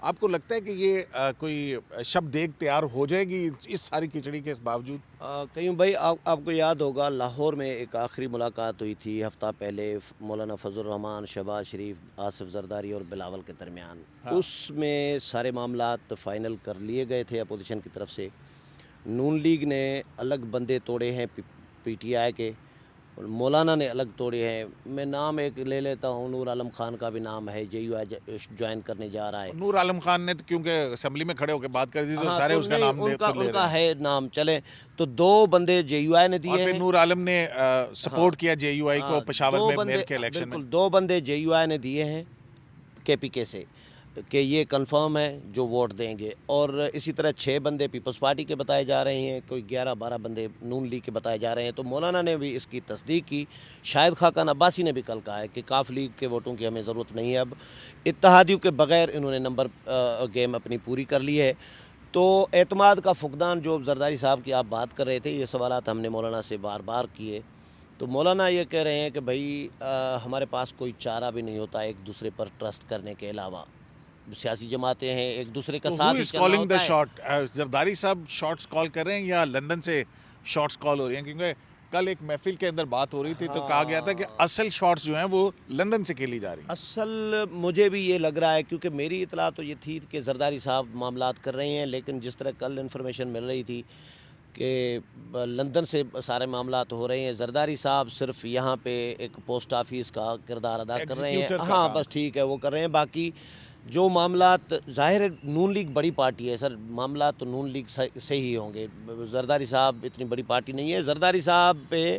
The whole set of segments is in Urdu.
آپ کو لگتا ہے کہ یہ کوئی شب دیگ تیار ہو جائے گی اس ساری کھچڑی کے باوجود؟ قیوم بھائی، آپ کو یاد ہوگا لاہور میں ایک آخری ملاقات ہوئی تھی ہفتہ پہلے مولانا فضل الرحمان، شہباز شریف، آصف زرداری اور بلاول کے درمیان. اس میں سارے معاملات فائنل کر لیے گئے تھے اپوزیشن کی طرف سے. نون لیگ نے الگ بندے توڑے ہیں پی ٹی آئی کے، اور مولانا نے الگ توڑے ہیں. میں نام ایک لے لیتا ہوں، نور عالم خان کا بھی نام ہے، جے یو آئی جوائن کرنے جا رہا ہے. نور عالم خان نے تو کیونکہ اسمبلی میں کھڑے ہو کے بات کر دی تو ہاں، سارے تو اس کا نہیں، نام ان لے رہے کا ہیں. ہے نام. چلے تو 2 بندے جے یو آئی نے اور دیے پھر ہیں. نور عالم نے سپورٹ کیا جے یو آئی کو پشاور میں میئر کے الیکشن میں. بالکل 2 بندے جے یو آئی نے دیے ہیں کے پی کے سے کہ یہ کنفرم ہے جو ووٹ دیں گے. اور اسی طرح 6 بندے پیپلز پارٹی کے بتائے جا رہے ہیں، کوئی 11-12 بندے نون لیگ کے بتائے جا رہے ہیں. تو مولانا نے بھی اس کی تصدیق کی. شاہد خاقان عباسی نے بھی کل کہا ہے کہ کاف لیگ کے ووٹوں کی ہمیں ضرورت نہیں ہے، اب اتحادیوں کے بغیر انہوں نے نمبر گیم اپنی پوری کر لی ہے. تو اعتماد کا فقدان جو زرداری صاحب کی آپ بات کر رہے تھے، یہ سوالات ہم نے مولانا سے بار بار کیے. تو مولانا یہ کہہ رہے ہیں کہ بھائی ہمارے پاس کوئی چارہ بھی نہیں ہوتا ایک دوسرے پر ٹرسٹ کرنے کے علاوہ. سیاسی جماعتیں ہیں، ایک دوسرے کا ساتھ ہی چلنا کالنگ دا ہوتا ہے. شاٹ؟ زرداری صاحب شارٹس کال کر رہے ہیں یا لندن سے شارٹس کال ہو رہی ہیں؟ کیونکہ کل ایک محفل کے اندر بات ہو رہی تھی تو کہا گیا تھا کہ اصل شارٹس جو ہیں وہ لندن سے کھیلی جا رہی ہیں. اصل مجھے بھی یہ لگ رہا ہے، کیونکہ میری اطلاع تو یہ تھی کہ زرداری صاحب معاملات کر رہے ہیں، لیکن جس طرح کل انفارمیشن مل رہی تھی کہ لندن سے سارے معاملات ہو رہے ہیں، زرداری صاحب صرف یہاں پہ ایک پوسٹ آفس کا کردار ادا کر رہے ہیں. ایگزیکیوٹر کا ہاں کام. بس ٹھیک ہے، وہ کر رہے ہیں. باقی جو معاملات، ظاہر ہے نون لیگ بڑی پارٹی ہے سر، معاملات تو نون لیگ سے ہی ہوں گے. زرداری صاحب اتنی بڑی پارٹی نہیں ہے. زرداری صاحب پہ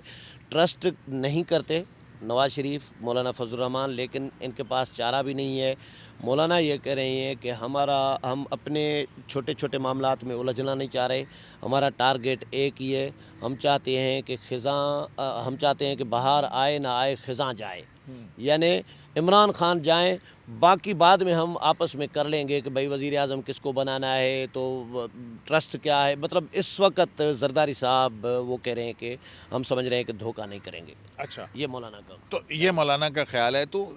ٹرسٹ نہیں کرتے نواز شریف، مولانا فضل الرحمان، لیکن ان کے پاس چارہ بھی نہیں ہے. مولانا یہ کہہ رہے ہیں کہ ہم اپنے چھوٹے چھوٹے معاملات میں الجھنا نہیں چاہ رہے. ہمارا ٹارگیٹ ایک ہی ہے، ہم چاہتے ہیں کہ ہم چاہتے ہیں کہ بہار آئے نہ آئے خزاں جائے. یعنی عمران خان جائیں، باقی بعد میں ہم آپس میں کر لیں گے کہ بھائی وزیر اعظم کس کو بنانا ہے، تو ٹرسٹ کیا ہے. مطلب اس وقت زرداری صاحب وہ کہہ رہے ہیں کہ ہم سمجھ رہے ہیں کہ دھوکہ نہیں کریں گے. اچھا، یہ مولانا کا. تو یہ مولانا کا خیال ہے. تو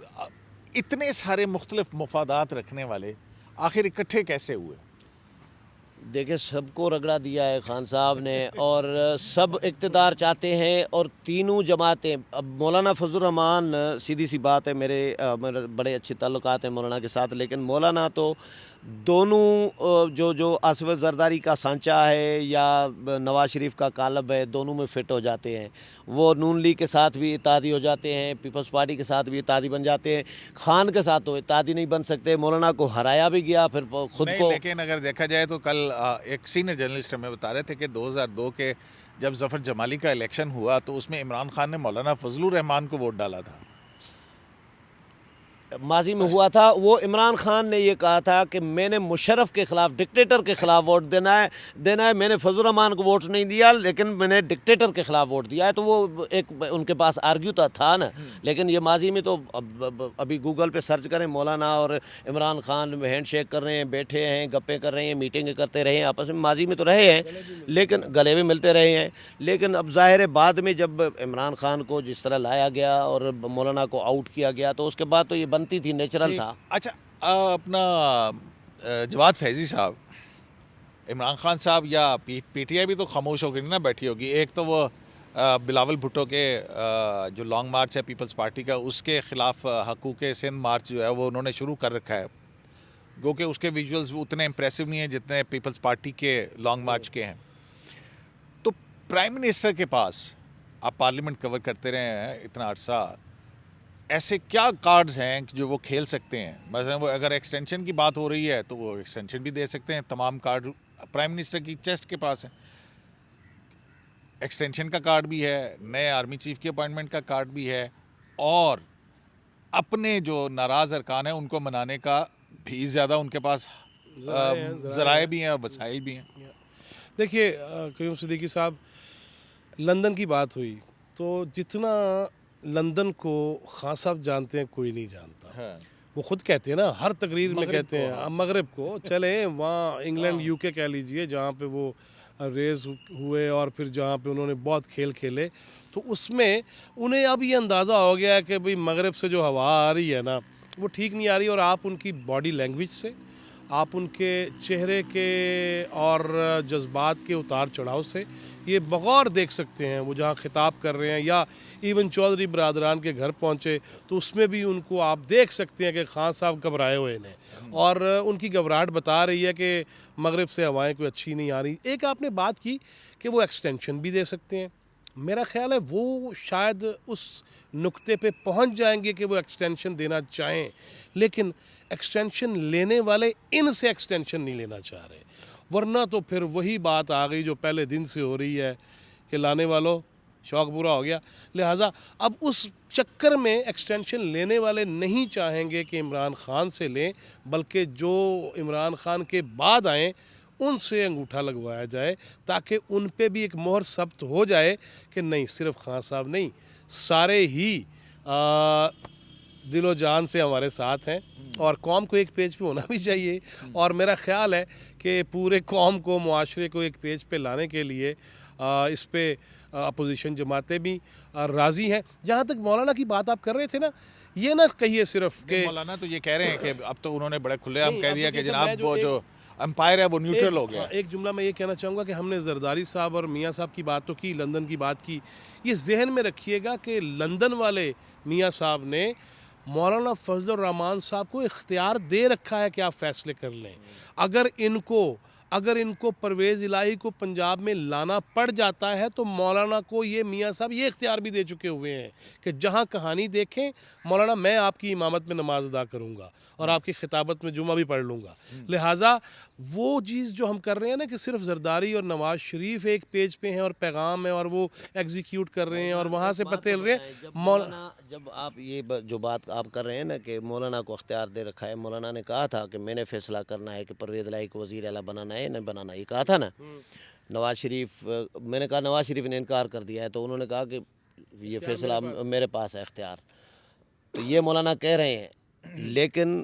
اتنے سارے مختلف مفادات رکھنے والے آخر اکٹھے کیسے ہوئے؟ دیکھیں، سب کو رگڑا دیا ہے خان صاحب نے، اور سب اقتدار چاہتے ہیں، اور تینوں جماعتیں. اب مولانا فضل الرحمان، سیدھی سی بات ہے، میرے بڑے اچھے تعلقات ہیں مولانا کے ساتھ، لیکن مولانا تو دونوں جو آصف زرداری کا سانچہ ہے یا نواز شریف کا کالب ہے، دونوں میں فٹ ہو جاتے ہیں. وہ نون لیگ کے ساتھ بھی اتحادی ہو جاتے ہیں، پیپلز پارٹی کے ساتھ بھی اتحادی بن جاتے ہیں. خان کے ساتھ تو اتحادی نہیں بن سکتے. مولانا کو ہرایا بھی گیا، پھر خود نہیں، کو. لیکن اگر دیکھا جائے تو کل ایک سینئر جرنلسٹ ہمیں بتا رہے تھے کہ 2002 کے جب ظفر جمالی کا الیکشن ہوا تو اس میں عمران خان نے مولانا فضل الرحمان کو ووٹ ڈالا تھا. ماضی میں ہوا تھا. وہ عمران خان نے یہ کہا تھا کہ میں نے مشرف کے خلاف، ڈکٹیٹر کے خلاف ووٹ دینا ہے. میں نے فضل الرحمان کو ووٹ نہیں دیا، لیکن میں نے ڈکٹیٹر کے خلاف ووٹ دیا ہے. تو وہ ایک ان کے پاس آرگیو تھا نا. لیکن یہ ماضی میں تو ابھی گوگل پہ سرچ کریں، مولانا اور عمران خان ہینڈ شیک کر رہے ہیں، بیٹھے ہیں، گپیں کر رہے ہیں، میٹنگیں کرتے رہے ہیں آپس میں. ماضی میں تو رہے ہیں، لیکن گلے بھی ملتے رہے ہیں. لیکن اب ظاہر ہے بعد میں جب عمران خان کو جس طرح لایا گیا اور مولانا کو آؤٹ کیا گیا، تو اس کے بعد تو یہ بنتی تھی، نیچرل تھا. اچھا، اپنا جواد فیضی صاحب، عمران خان صاحب یا پی ٹی آئی بھی تو خاموش ہو کے نہیں نا بیٹھی ہوگی. ایک تو وہ بلاول بھٹو کے جو لانگ مارچ ہے پیپلز پارٹی کا، اس کے خلاف حقوق سندھ مارچ جو ہے وہ انہوں نے شروع کر رکھا ہے. گو کہ اس کے ویژولز اتنے امپریسو نہیں ہیں جتنے پیپلز پارٹی کے لانگ مارچ کے ہیں. تو پرائم منسٹر کے پاس، آپ پارلیمنٹ کور کرتے رہے ہیں اتنا عرصہ، ایسے کیا کارڈز ہیں جو وہ کھیل سکتے ہیں؟ مثلا وہ اگر ایکسٹینشن کی بات ہو رہی ہے تو وہ ایکسٹینشن بھی دے سکتے ہیں. تمام کارڈ پرائم منسٹر کی چیسٹ کے پاس ہیں. ایکسٹینشن کا کارڈ بھی ہے، نئے آرمی چیف کی اپوائنٹمنٹ کا کارڈ بھی ہے، اور اپنے جو ناراض ارکان ہیں ان کو منانے کا بھی زیادہ ان کے پاس ذرائع بھی ہیں اور وسائل بھی ہیں. دیکھیے قیوم صدیقی صاحب، لندن کی بات ہوئی تو جتنا لندن کو خان صاحب جانتے ہیں کوئی نہیں جانتا. وہ خود کہتے ہیں نا، ہر تقریر میں کہتے ہیں مغرب کو. چلیں وہاں انگلینڈ یو کے کہہ لیجئے، جہاں پہ وہ ریز ہوئے اور پھر جہاں پہ انہوں نے بہت کھیل کھیلے، تو اس میں انہیں اب یہ اندازہ ہو گیا ہے کہ بھئی مغرب سے جو ہوا آ رہی ہے نا وہ ٹھیک نہیں آ رہی. اور آپ ان کی باڈی لینگویج سے، آپ ان کے چہرے کے اور جذبات کے اتار چڑھاؤ سے یہ بغور دیکھ سکتے ہیں. وہ جہاں خطاب کر رہے ہیں یا ایون چودھری برادران کے گھر پہنچے تو اس میں بھی ان کو آپ دیکھ سکتے ہیں کہ خان صاحب گھبرائے ہوئے ہیں اور ان کی گھبراہٹ بتا رہی ہے کہ مغرب سے ہوائیں کوئی اچھی نہیں آ رہی. ایک آپ نے بات کی کہ وہ ایکسٹینشن بھی دے سکتے ہیں. میرا خیال ہے وہ شاید اس نقطے پہ پہنچ جائیں گے کہ وہ ایکسٹینشن دینا چاہیں, لیکن ایکسٹینشن لینے والے ان سے ایکسٹینشن نہیں لینا چاہ رہے, ورنہ تو پھر وہی بات آ گئی جو پہلے دن سے ہو رہی ہے کہ لانے والوں شوق پورا ہو گیا. لہٰذا اب اس چکر میں ایکسٹینشن لینے والے نہیں چاہیں گے کہ عمران خان سے لیں, بلکہ جو عمران خان کے بعد آئیں ان سے انگوٹھا لگوایا جائے تاکہ ان پہ بھی ایک مہر ثبت ہو جائے کہ نہیں صرف خان صاحب نہیں, سارے ہی دل و جان سے ہمارے ساتھ ہیں اور قوم کو ایک پیج پہ ہونا بھی چاہیے. اور میرا خیال ہے کہ پورے قوم کو, معاشرے کو ایک پیج پہ لانے کے لیے اس پہ اپوزیشن جماعتیں بھی راضی ہیں. جہاں تک مولانا کی بات آپ کر رہے تھے نا, یہ نہ کہیے صرف کہ مولانا تو یہ کہہ رہے ہیں کہ اب تو انہوں نے بڑے کھلے عام کہہ دیا کہ جناب وہ جو امپائر ہے وہ نیوٹرل ہو گیا. ایک جملہ میں یہ کہنا چاہوں گا کہ ہم نے زرداری صاحب اور میاں صاحب کی بات تو کی, لندن کی بات کی. یہ ذہن میں رکھیے گا کہ لندن والے میاں صاحب نے مولانا فضل الرحمان صاحب کو اختیار دے رکھا ہے کہ آپ فیصلے کر لیں. اگر ان کو پرویز الہی کو پنجاب میں لانا پڑ جاتا ہے تو مولانا کو یہ میاں صاحب یہ اختیار بھی دے چکے ہوئے ہیں کہ جہاں کہانی دیکھیں مولانا میں آپ کی امامت میں نماز ادا کروں گا اور آپ کی خطابت میں جمعہ بھی پڑھ لوں گا. لہٰذا وہ چیز جو ہم کر رہے ہیں نا کہ صرف زرداری اور نواز شریف ایک پیج پہ ہیں اور پیغام ہے اور وہ ایگزیکیوٹ کر رہے ہیں اور وہاں سے پتہ لے رہے ہیں. مولانا جب آپ یہ جو بات آپ کر رہے ہیں نا کہ مولانا کو اختیار دے رکھا ہے, مولانا نے کہا تھا کہ میں نے فیصلہ کرنا ہے کہ پرویز الہی کو وزیر اعلیٰ بنانا ہے نہیں بنانا, یہ کہا تھا نا. نواز شریف, میں نے کہا نواز شریف نے انکار کر دیا ہے تو انہوں نے کہا کہ یہ فیصلہ میرے پاس ہے اختیار. تو یہ مولانا کہہ رہے ہیں, لیکن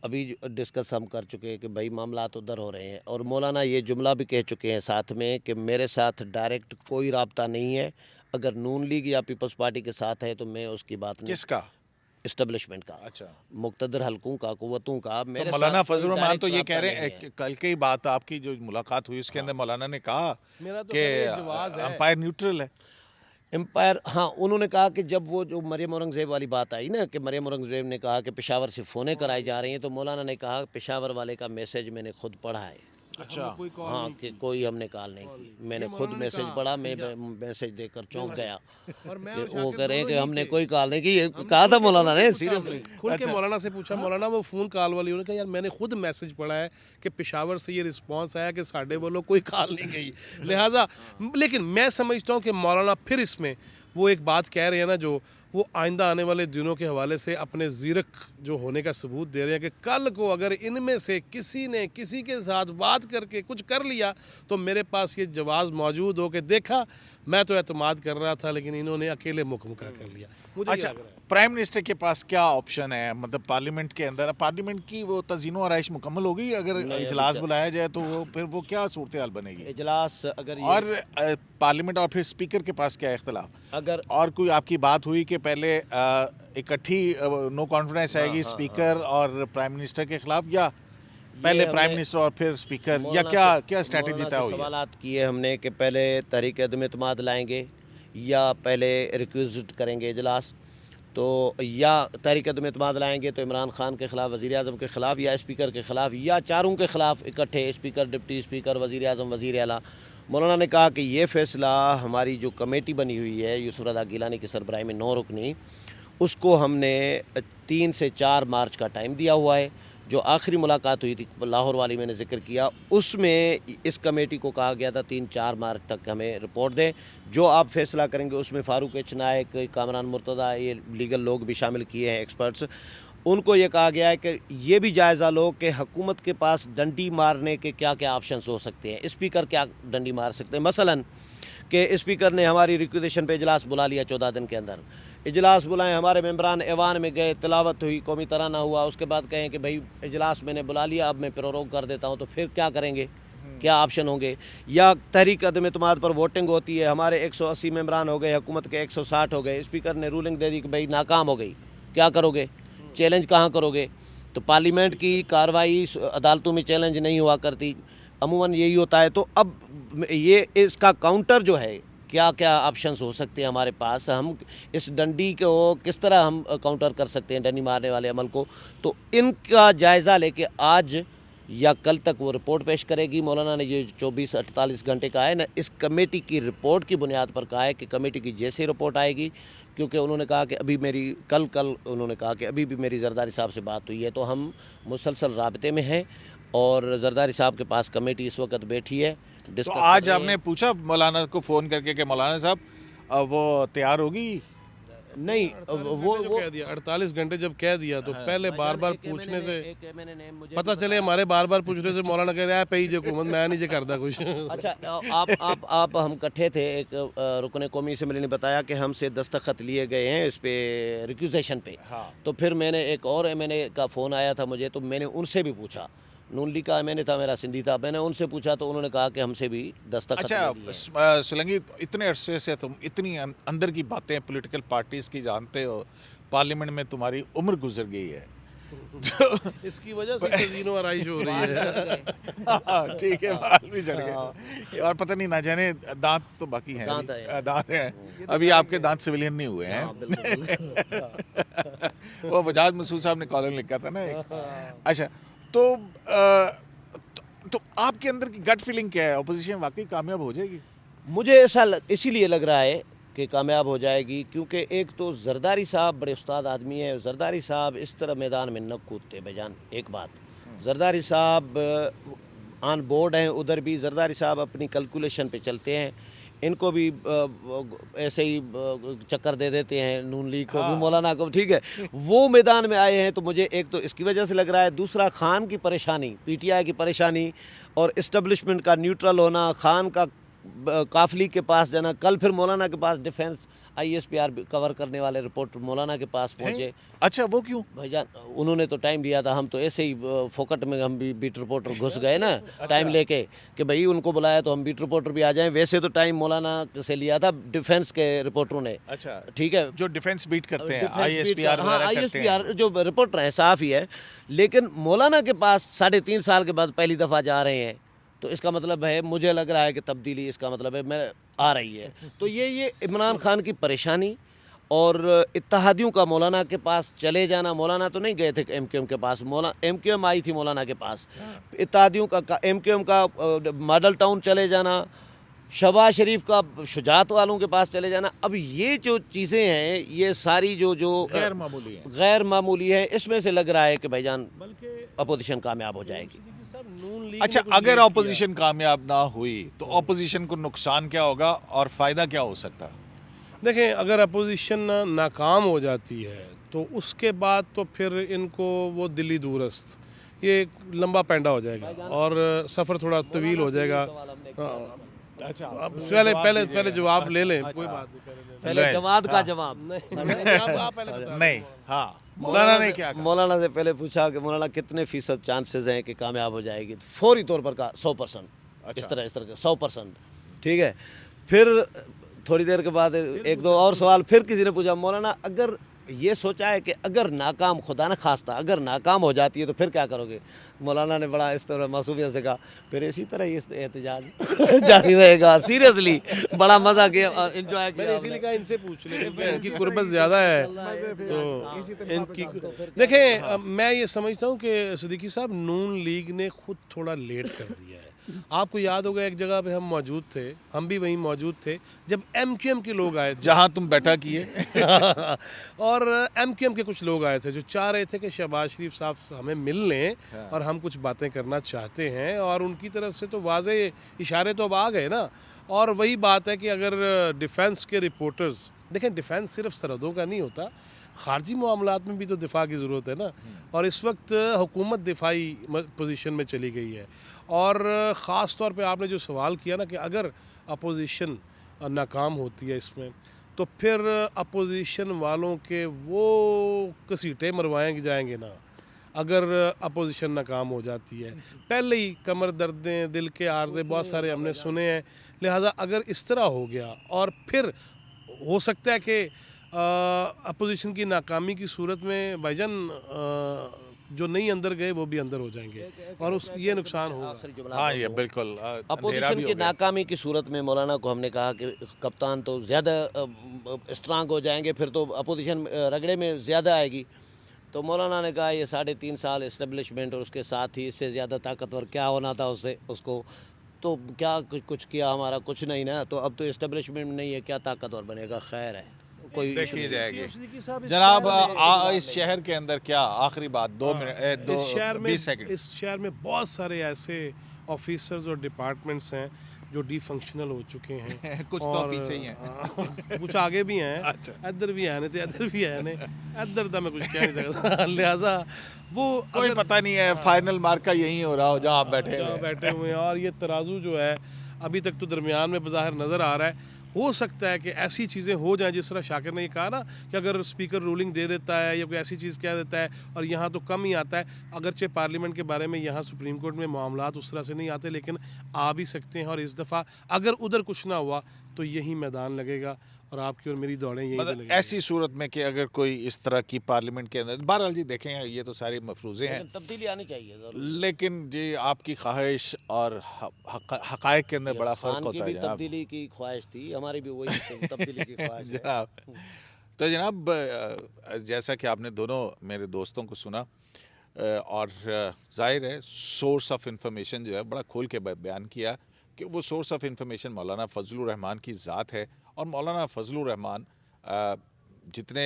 ابھی ڈسکس ہم کر چکے ہیں کہ بھائی معاملات ادھر ہو رہے ہیں اور مولانا یہ جملہ بھی کہہ چکے ہیں ساتھ میں کہ میرے ساتھ ڈائریکٹ کوئی رابطہ نہیں ہے, اگر نون لیگ یا پیپلز پارٹی کے ساتھ ہے تو میں اس کی بات نہیں. کس کا؟ اسٹیبلشمنٹ کا, اچھا, مقتدر حلقوں کا, قوتوں کا. مولانا فضل الرحمان تو یہ کہہ رہے ہیں, کل کی بات آپ کی جو ملاقات ہوئی اس کے اندر مولانا نے کہا کہ امپائر نیوٹرل ہے. امپائر, ہاں انہوں نے کہا کہ جب وہ جو مریم اورنگزیب والی بات آئی نا کہ مریم اورنگزیب نے کہا کہ پشاور سے فونیں کرائی جا رہی ہیں تو مولانا نے کہا پشاور والے کا میسج میں نے خود پڑھا ہے. اچھا, ہاں کہ کوئی ہم نے کال نہیں کی, میں نے خود میسج پڑھا, میں میسج دیکھ کر چونک گیا کہ وہ کہہ رہے ہیں کہ ہم نے کوئی کال نہیں کی. کہا تھا مولانا نے سیریسلی کھل کے مولانا سے پوچھا, مولانا وہ فون کال والی, انہوں نے کہا یار میں نے خود میسج پڑھا ہے کہ پشاور سے یہ رسپانس آیا کہ ساڈے والوں کوئی کال نہیں گئی. لہٰذا لیکن میں سمجھتا ہوں کہ مولانا پھر اس میں وہ ایک بات کہہ رہے ہیں نا جو وہ آئندہ آنے والے دنوں کے حوالے سے اپنے زیرک جو ہونے کا ثبوت دے رہے ہیں کہ کل کو اگر ان میں سے کسی نے کسی کے ساتھ بات کر کے کچھ کر لیا تو میرے پاس یہ جواز موجود ہو کہ دیکھا میں تو اعتماد کر رہا تھا لیکن انہوں نے اکیلے مکمکا کر لیا. اچھا, پرائم منسٹر کے پاس کیا آپشن ہے, مطلب پارلیمنٹ کے اندر پارلیمنٹ کی وہ تزئین و آرائش مکمل ہوگی اگر اجلاس بلایا جائے تو پھر وہ کیا صورتحال بنے گی اجلاس اگر اور پارلیمنٹ اور پھر اسپیکر کے پاس کیا اختلاف, اگر اور کوئی آپ کی بات ہوئی کہ پہلے اکٹھی نو کانفیڈنس آئے گی اسپیکر اور پرائم منسٹر کے خلاف یا پہلے پرائم منسٹر اور پھر اسپیکر, یا کیا اسٹریٹجی طے ہوئی؟ سوالات کیے ہم نے کہ پہلے تحریک عدم اعتماد لائیں گے یا پہلے ریکویزٹ کریں گے اجلاس, تو یا تحریک عدم اعتماد لائیں گے تو عمران خان کے خلاف, وزیر اعظم کے خلاف یا اسپیکر کے خلاف یا چاروں کے خلاف اکٹھے, اسپیکر, ڈپٹی اسپیکر, وزیر اعظم, وزیر اعلیٰ. مولانا نے کہا کہ یہ فیصلہ ہماری جو کمیٹی بنی ہوئی ہے یوسف رضا گیلانی کی سربراہی میں 9 رکنی, اس کو ہم نے 3 سے 4 مارچ کا ٹائم دیا ہوا ہے. جو آخری ملاقات ہوئی تھی لاہور والی میں نے ذکر کیا, اس میں اس کمیٹی کو کہا گیا تھا 3-4 مارچ تک ہمیں رپورٹ دیں, جو آپ فیصلہ کریں گے. اس میں فاروق ایچ نائک, کامران مرتضیٰ, یہ لیگل لوگ بھی شامل کیے ہیں ایکسپرٹس. ان کو یہ کہا گیا ہے کہ یہ بھی جائزہ لو کہ حکومت کے پاس ڈنڈی مارنے کے کیا کیا آپشنز ہو سکتے ہیں. اسپیکر کیا ڈنڈی مار سکتے ہیں, مثلاً کہ اسپیکر نے ہماری ریکویزیشن پہ اجلاس بلا لیا 14 دن کے اندر, اجلاس بلائیں, ہمارے ممبران ایوان میں گئے, تلاوت ہوئی, قومی ترانہ ہوا, اس کے بعد کہیں کہ بھائی اجلاس میں نے بلا لیا اب میں پروروگ کر دیتا ہوں, تو پھر کیا کریں گے, کیا آپشن ہوں گے. یا تحریک عدم اعتماد پر ووٹنگ ہوتی ہے, ہمارے 180 ممبران ہو گئے, حکومت کے 160 ہو گئے, اسپیکر نے رولنگ دے دی کہ بھائی ناکام ہو گئی, کیا کرو گے, چیلنج کہاں کرو گے. تو پارلیمنٹ کی کارروائی عدالتوں میں چیلنج نہیں ہوا کرتی، عموماً یہی ہوتا ہے. تو اب یہ اس کا کاؤنٹر جو ہے، کیا کیا آپشنز ہو سکتے ہیں ہمارے پاس، ہم اس ڈنڈی کو کس طرح ہم کاؤنٹر کر سکتے ہیں، ڈنڈی مارنے والے عمل کو. تو ان کا جائزہ لے کے آج یا کل تک وہ رپورٹ پیش کرے گی. مولانا نے یہ 24-48 گھنٹے کا ہے نا، اس کمیٹی کی رپورٹ کی بنیاد پر کہا ہے کہ کمیٹی کی جیسے رپورٹ آئے گی، کیونکہ انہوں نے کہا کہ ابھی میری کل انہوں نے کہا کہ ابھی بھی میری زرداری صاحب سے بات ہوئی ہے، تو ہم مسلسل رابطے میں ہیں اور زرداری صاحب کے پاس کمیٹی اس وقت بیٹھی ہے. تو آج آپ نے پوچھا مولانا کو فون کر کے کہ مولانا صاحب وہ تیار ہوگی؟ نہیں، وہ کہہ دیا 48 گھنٹے جب کہہ دیا تو پہلے بار بار پوچھنے سے پتہ چلے، ہمارے بار بار پوچھنے سے مولانا کہہ رہے ہیں پہی جے حکومت میں نہیں جے کرتا کچھ. اچھا، آپ ہم کٹھے تھے، ایک رکن قومی اسمبلی نے بتایا کہ ہم سے دستخط لیے گئے ہیں اس پہ ریکوزیشن پہ. تو پھر میں نے ایک اور ایم این اے کا فون آیا تھا مجھے، تو میں نے ان سے بھی پوچھا، نون لیگ کا ایم این اے تھا میرا، سندھی تھا، میں نے ان سے پوچھا تو انہوں نے کہا کہ ہم سے بھی دستخط لے لیے. اچھا سلنگی، اتنے عرصے سے تم اتنی اندر کی باتیں پولیٹیکل پارٹیز کی جانتے ہو، پارلیمنٹ میں تمہاری عمر گزر گئی ہے، اس کی وجہ سے کزینو آرائش ہو رہی ہے. ٹھیک ہے، بال بھی جڑ گئے اور پتہ نہیں نہ جانے دانت تو باقی ہیں، دانت ہیں ابھی، آپ کے دانت سویلین نہیں ہوئے ہیں. وہ وجاد مسعود صاحب نے کالم لکھا تھا نا ایک. اچھا، تو آپ کے اندر کی گٹ فیلنگ کیا ہے؟ اپوزیشن واقعی کامیاب ہو جائے گی؟ مجھے ایسا اسی لیے لگ رہا ہے کہ کامیاب ہو جائے گی، کیونکہ ایک تو زرداری صاحب بڑے استاد آدمی ہیں. زرداری صاحب اس طرح میدان میں نہ کودتے بھائی جان. ایک بات، زرداری صاحب آن بورڈ ہیں ادھر بھی، زرداری صاحب اپنی کیلکولیشن پہ چلتے ہیں. ان کو بھی ایسے ہی چکر دے دیتے ہیں، نون لیگ کو بھی، مولانا کو، ٹھیک ہے. وہ میدان میں آئے ہیں تو مجھے ایک تو اس کی وجہ سے لگ رہا ہے. دوسرا، خان کی پریشانی، پی ٹی آئی کی پریشانی اور اسٹیبلشمنٹ کا نیوٹرل ہونا، خان کا قافلی کے پاس جانا. کل پھر مولانا کے پاس defence I S P R cover کرنے والے رپورٹر مولانا کے پاس پہنچے. اچھا، وہ کیوں بھائی جان انہوں نے تو ٹائم لیا تھا، ہم تو ایسے ہی فوکٹ میں ہم بھی بیٹ رپورٹر گھس گئے نا ٹائم لے کے کہ بھائی ان کو بلایا تو ہم بیٹ رپورٹر بھی آ جائیں. ویسے تو ٹائم مولانا سے لیا تھا ڈیفنس کے رپورٹروں نے. اچھا، ٹھیک ہے، جو ڈیفنس بیٹ کرتے ہیں، آئی ایس پی آر جو رپورٹر ہیں، صاف ہی ہے. لیکن مولانا کے پاس 3.5 سال کے بعد پہلی دفعہ جا رہے ہیں، تو اس کا مطلب ہے، مجھے لگ رہا ہے کہ تبدیلی اس کا مطلب ہے میں آ رہی ہے. تو یہ عمران خان کی پریشانی اور اتحادیوں کا مولانا کے پاس چلے جانا. مولانا تو نہیں گئے تھے ایم کیو ایم کے پاس، ایم کیو ایم آئی تھی مولانا کے پاس. اتحادیوں کا ایم کیو ایم کا ماڈل ٹاؤن چلے جانا، شہباز شریف کا شجاعت والوں کے پاس چلے جانا. اب یہ جو چیزیں ہیں، یہ ساری جو غیر معمولی ہے، اس میں سے لگ رہا ہے کہ بھائی جان اپوزیشن کامیاب ہو جائے گی. اچھا، اگر اپوزیشن کامیاب نہ ہوئی تو اپوزیشن کو نقصان کیا ہوگا اور فائدہ کیا ہو سکتا؟ دیکھیں، اگر اپوزیشن ناکام ہو جاتی ہے تو اس کے بعد تو پھر ان کو وہ دلی دورست، یہ ایک لمبا پینڈا ہو جائے گا اور سفر تھوڑا طویل ہو جائے گا. پہلے جواب لے لیں، کوئی بات نہیں. پہلے جواد کا جواب نہیں. ہاں، مولانا نے کیا کہا؟ مولانا سے پہلے پوچھا کہ مولانا کتنے فیصد چانسز ہیں کہ کامیاب ہو جائے گی. فوری طور پر کہا 100%. اس طرح 100%. ٹھیک ہے. پھر تھوڑی دیر کے بعد ایک دو اور سوال پھر کسی نے پوچھا، مولانا اگر یہ سوچا ہے کہ اگر ناکام، خدا نہ خواستہ اگر ناکام ہو جاتی ہے تو پھر کیا کرو گے؟ مولانا نے بڑا اس طرح معصومیت سے کہا، پھر اسی طرح یہ احتجاج جاری رہے گا. سیریسلی بڑا مزہ کیا، انجوائے کیا. میں نے اسی لیے کہا ان سے پوچھ لیں، ان کی قربت زیادہ ہے تو ان کی. دیکھیں، میں یہ سمجھتا ہوں کہ صدیقی صاحب، نون لیگ نے خود تھوڑا لیٹ کر دیا ہے. آپ کو یاد ہوگا ایک جگہ پہ ہم موجود تھے، ہم بھی وہیں موجود تھے جب ایم کیو ایم کے لوگ آئے تھے، جہاں تم بیٹھا کیے اور ایم کیو ایم کے کچھ لوگ آئے تھے جو چاہ رہے تھے کہ شہباز شریف صاحب ہمیں مل لیں اور ہم کچھ باتیں کرنا چاہتے ہیں. اور ان کی طرف سے تو واضح اشارے تو اب آ گئے نا. اور وہی بات ہے کہ اگر ڈیفنس کے رپورٹرز، دیکھیں ڈیفنس صرف سرحدوں کا نہیں ہوتا، خارجی معاملات میں بھی تو دفاع کی ضرورت ہے نا. اور اس وقت حکومت دفاعی پوزیشن میں چلی گئی ہے. اور خاص طور پہ آپ نے جو سوال کیا نا کہ اگر اپوزیشن ناکام ہوتی ہے اس میں، تو پھر اپوزیشن والوں کے وہ کسیٹیں مروائیں جائیں گے نا اگر اپوزیشن ناکام ہو جاتی ہے. پہلے ہی کمر دردیں، دل کے عارضے بہت سارے ہم نے سنے ہیں. لہٰذا اگر اس طرح ہو گیا اور پھر ہو سکتا ہے کہ اپوزیشن کی ناکامی کی صورت میں بھائی جان جو نہیں اندر گئے وہ بھی اندر ہو جائیں گے اور اس یہ نقصان ہوگا. آخری جملہ ہاں یہ بالکل اندھیرا اپوزیشن بھی کی ہو گیا. ناکامی کی صورت میں مولانا کو ہم نے کہا کہ کپتان تو زیادہ اسٹرانگ ہو جائیں گے, پھر تو اپوزیشن رگڑے میں زیادہ آئے گی. تو مولانا نے کہا یہ 3.5 سال اسٹیبلشمنٹ اور اس کے ساتھ ہی اس سے زیادہ طاقتور کیا ہونا تھا اس کو تو کیا کچھ کیا, ہمارا کچھ نہیں نا, تو اب تو اسٹیبلشمنٹ نہیں ہے, کیا طاقتور بنے گا. خیر ہے, کوئی دیکھی جائے گی. صدیقی صاحب, جناب اس شہر کے اندر کیا آخری بات 20 سیکنڈ. اس شہر میں بہت سارے ایسے آفیسرز اور ڈپارٹمنٹس ہیں جو ڈی فنکشنل ہو چکے ہیں. کچھ تو پیچھے ہی ہیں, کچھ آگے بھی ہیں, ادھر بھی ہیں تے ادھر بھی ہیں, ادھر تو میں کچھ کہہ نہیں سکتا. لہٰذا وہ کوئی پتہ نہیں ہے, فائنل مارکا یہی ہو رہا ہو جہاں آپ بیٹھے ہوئے ہیں. اور یہ ترازو جو ہے ابھی تک تو درمیان میں بظاہر نظر آ رہا ہے. ہو سکتا ہے کہ ایسی چیزیں ہو جائیں جس طرح شاکر نے یہ کہا نا کہ اگر اسپیکر رولنگ دے دیتا ہے یا کوئی ایسی چیز کہہ دیتا ہے اور یہاں تو کم ہی آتا ہے, اگرچہ پارلیمنٹ کے بارے میں یہاں سپریم کورٹ میں معاملات اس طرح سے نہیں آتے لیکن آ بھی سکتے ہیں. اور اس دفعہ اگر ادھر کچھ نہ ہوا تو یہی میدان لگے گا اور آپ کی اور میری دوڑیں یہیں پہ لگیں گی. ایسی صورت میں کہ اگر کوئی اس طرح کی پارلیمنٹ کے اندر, بہرحال جی دیکھیں یہ تو سارے مفروضے ہیں, تبدیلی آنی چاہیے ضرور. لیکن جی آپ کی خواہش اور حقائق کے اندر بڑا فرق خان کی ہوتا ہے بھی جناب. تبدیلی کی خواہش تھی, ہماری بھی وہی تبدیلی کی خواہش ہے. جناب تو جناب جیسا کہ آپ نے دونوں میرے دوستوں کو سنا, اور ظاہر ہے سورس آف انفارمیشن جو ہے بڑا کھول کے بیان کیا کہ وہ سورس آف انفارمیشن مولانا فضل الرحمان کی ذات ہے. اور مولانا فضل الرحمان جتنے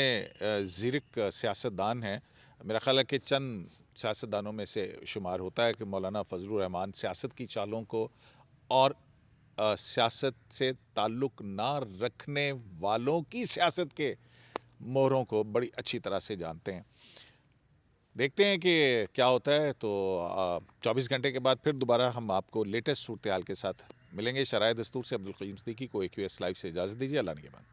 زیرک سیاستدان ہیں, میرا خیال ہے کہ چند سیاستدانوں میں سے شمار ہوتا ہے کہ مولانا فضل الرحمان سیاست کی چالوں کو اور سیاست سے تعلق نہ رکھنے والوں کی سیاست کے مہروں کو بڑی اچھی طرح سے جانتے ہیں. دیکھتے ہیں کہ کیا ہوتا ہے. تو 24 گھنٹے کے بعد پھر دوبارہ ہم آپ کو لیٹسٹ صورتحال کے ساتھ ملیں گے. شرائع دستور سے عبدالقیوم صدیقی کو AQS لائیو سے اجازت دیجیے. اللہ نگہبان.